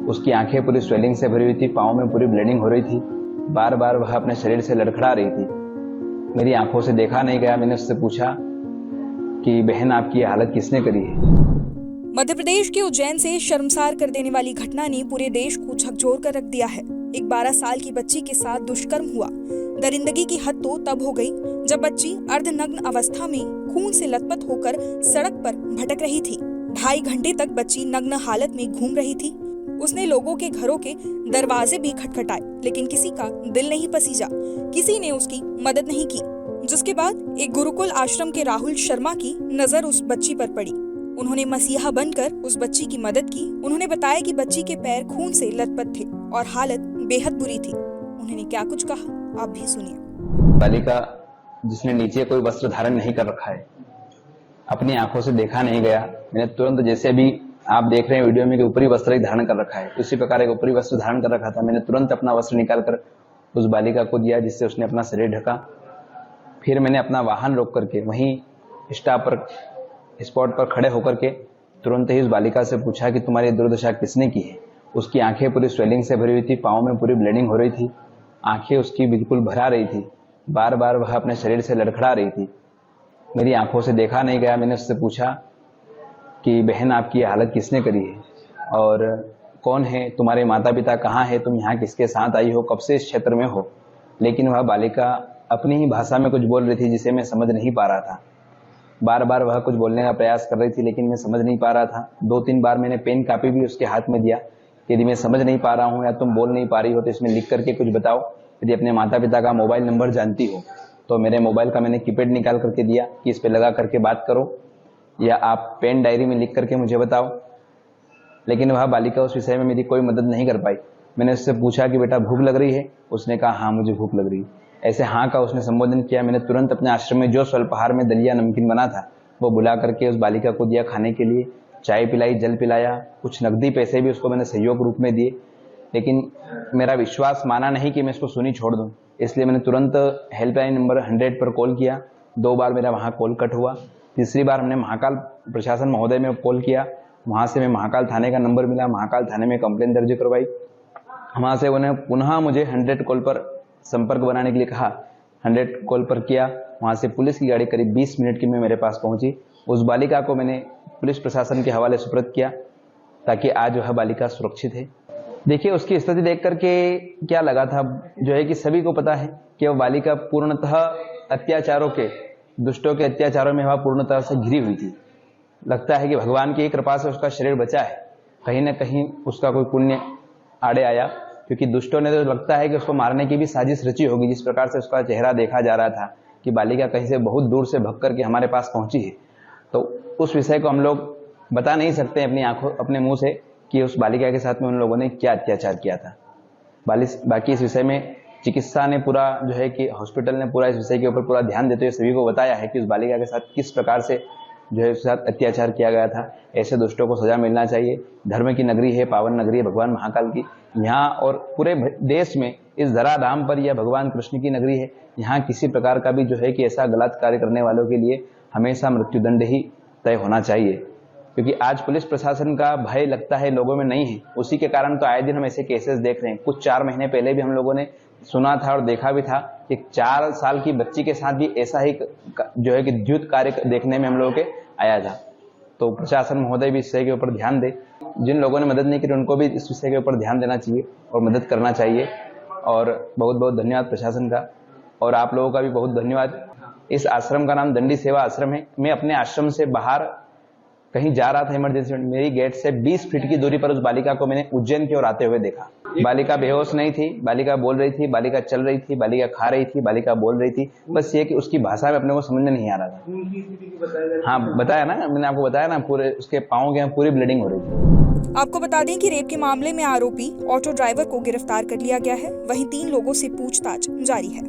उसकी आंखें पूरी स्वेलिंग से भरी हुई थी, पाँव में पूरी ब्लीडिंग हो रही थी। बार बार वह अपने शरीर से लड़खड़ा रही थी। मेरी आंखों से देखा नहीं गया। मैंने उससे पूछा कि बहन, आपकी हालत किसने करी है। मध्य प्रदेश के उज्जैन से शर्मसार कर देने वाली घटना ने पूरे देश को झकझोर कर रख दिया है। एक 12 साल की बच्ची के साथ दुष्कर्म हुआ। दरिंदगी की हद तो तब हो गई जब बच्ची अर्धनग्न अवस्था में खून से लथपथ होकर सड़क पर भटक रही थी। 2.5 घंटे तक बच्ची नग्न हालत में घूम रही थी। उसने लोगों के घरों के दरवाजे भी खटखटाए, लेकिन किसी का दिल नहीं पसीजा, किसी ने उसकी मदद नहीं की। जिसके बाद एक गुरुकुल आश्रम के राहुल शर्मा की नजर उस बच्ची पर पड़ी। उन्होंने मसीहा बनकर उस बच्ची की मदद की। उन्होंने बताया कि बच्ची के पैर खून से लथपथ थे और हालत बेहद बुरी थी। उन्होंने क्या कुछ कहा, आप भी सुनिए। बालिका जिसने नीचे कोई वस्त्र धारण नहीं कर रखा है, अपनी आंखों से देखा नहीं गया। मैंने तुरंत, जैसे अभी आप देख रहे हैं वीडियो में कि ऊपरी वस्त्र ही धारण कर रखा है, उसी प्रकार एक ऊपरी वस्त्र धारण कर रखा था। मैंने तुरंत अपना वस्त्र निकालकर उस बालिका को दिया, जिससे उसने अपना शरीर ढका। फिर मैंने अपना वाहन रोक करके वहीं स्पॉट पर खड़े होकर के तुरंत ही उस बालिका से पूछा कि तुम्हारी दुर्दशा किसने की है। उसकी आंखें पूरी स्वेलिंग से भरी हुई थी, पाँव में पूरी ब्लीडिंग हो रही थी, आंखें उसकी बिल्कुल भरा रही थी। बार बार वह अपने शरीर से लड़खड़ा रही थी। मेरी आंखों से देखा नहीं गया। मैंने उससे पूछा कि बहन, आपकी हालत किसने करी है और कौन है, तुम्हारे माता पिता कहाँ है, तुम यहाँ किसके साथ आई हो, कब से इस क्षेत्र में हो। लेकिन वह बालिका अपनी ही भाषा में कुछ बोल रही थी, जिसे मैं समझ नहीं पा रहा था। बार बार वह कुछ बोलने का प्रयास कर रही थी, लेकिन मैं समझ नहीं पा रहा था। 2-3 बार मैंने पेन कापी भी उसके हाथ में दिया, यदि मैं समझ नहीं पा रहा हूँ या तुम बोल नहीं पा रही हो तो इसमें लिख करके कुछ बताओ। यदि अपने माता पिता का मोबाइल नंबर जानती हो तो मेरे मोबाइल का मैंने कीपैड निकाल करके दिया कि इस पे लगा करके बात करो, या आप पेन डायरी में लिख करके मुझे बताओ। लेकिन वह बालिका उस विषय में मेरी कोई मदद नहीं कर पाई। मैंने उससे पूछा कि बेटा भूख लग रही है। उसने कहा हाँ, मुझे भूख लग रही है। ऐसे हाँ का उसने संबोधन किया। मैंने तुरंत अपने आश्रम में जो स्वल्पाहार में दलिया नमकीन बना था वो बुला करके उस बालिका को दिया खाने के लिए। चाय पिलाई, जल पिलाया, कुछ नकदी पैसे भी उसको मैंने सहयोग रूप में दिए। लेकिन मेरा विश्वास माना नहीं कि मैं इसको सुनी छोड़ दूं, इसलिए मैंने तुरंत हेल्पलाइन नंबर 100 पर कॉल किया। 2 बार मेरा वहाँ कॉल कट हुआ। तीसरी बार हमने महाकाल प्रशासन महोदय में कॉल किया। वहाँ से मैं महाकाल थाने का नंबर मिला, महाकाल थाने में कंप्लेंट दर्ज करवाई। वहाँ से उन्हें पुनः मुझे 100 कॉल पर संपर्क बनाने के लिए कहा। 100 कॉल पर किया। वहाँ से पुलिस की गाड़ी करीब 20 मिनट की में मेरे पास पहुंची। उस बालिका को मैंने पुलिस प्रशासन के हवाले सुपुर्द किया ताकि आज वह बालिका सुरक्षित है। देखिए, उसकी स्थिति देख करके क्या लगा था, जो है कि सभी को पता है कि वह बालिका पूर्णतः अत्याचारों के, दुष्टों के अत्याचारों में वह पूर्णतः से घिरी हुई थी। लगता है कि भगवान की कृपा से उसका शरीर बचा है। कहीं न कहीं उसका कोई पुण्य आड़े आया, क्योंकि दुष्टों ने तो लगता है कि उसको मारने की भी साजिश रची होगी। जिस प्रकार से उसका चेहरा देखा जा रहा था कि बालिका कहीं से बहुत दूर से भग करके हमारे पास पहुंची है, तो उस विषय को हम लोग बता नहीं सकते अपनी आंखों, अपने मुंह से कि उस बालिका के साथ में उन लोगों ने क्या अत्याचार किया था। बाकी इस विषय में चिकित्सा ने पूरा, जो है कि हॉस्पिटल ने पूरा इस विषय के ऊपर पूरा ध्यान देते हुए सभी को बताया है कि उस बालिका के साथ किस प्रकार से जो है उसके साथ अत्याचार किया गया था। ऐसे दुष्टों को सजा मिलना चाहिए। धर्म की नगरी है, पावन नगरी है भगवान महाकाल की। यहाँ और पूरे देश में इस धराधाम पर यह भगवान कृष्ण की नगरी है। यहाँ किसी प्रकार का भी जो है कि ऐसा गलत कार्य करने वालों के लिए हमेशा मृत्युदंड ही तय होना चाहिए, क्योंकि आज पुलिस प्रशासन का भय लगता है लोगों में नहीं है। उसी के कारण तो आए दिन हम ऐसे केसेस देख रहे हैं। कुछ 4 महीने पहले भी हम लोगों ने सुना था और देखा भी था कि 4 साल की बच्ची के साथ भी ऐसा ही जो है कि द्युत कार्य देखने में हम लोगों के आया था। तो प्रशासन महोदय भी इस विषय के ऊपर ध्यान दे। जिन लोगों ने मदद नहीं की उनको भी इस विषय के ऊपर ध्यान देना चाहिए और मदद करना चाहिए। और बहुत बहुत धन्यवाद प्रशासन का, और आप लोगों का भी बहुत धन्यवाद। इस आश्रम का नाम दंडी सेवा आश्रम है। मैं अपने आश्रम से बाहर कहीं जा रहा था इमरजेंसी में, मेरी गेट से 20 फीट की दूरी पर उस बालिका को मैंने उज्जैन की ओर आते हुए देखा। बालिका बेहोश नहीं थी, बालिका बोल रही थी, बालिका चल रही थी, बालिका खा रही थी, बालिका बोल रही थी। बस ये कि उसकी भाषा में अपने को समझ में नहीं आ रहा था। हाँ, बताया ना, मैंने आपको बताया ना, पूरे उसके पाँव के पूरी ब्लीडिंग हो रही थी। आपको बता दें कि रेप के मामले में आरोपी ऑटो ड्राइवर को गिरफ्तार कर लिया गया है। वहीं 3 लोगों से पूछताछ जारी है।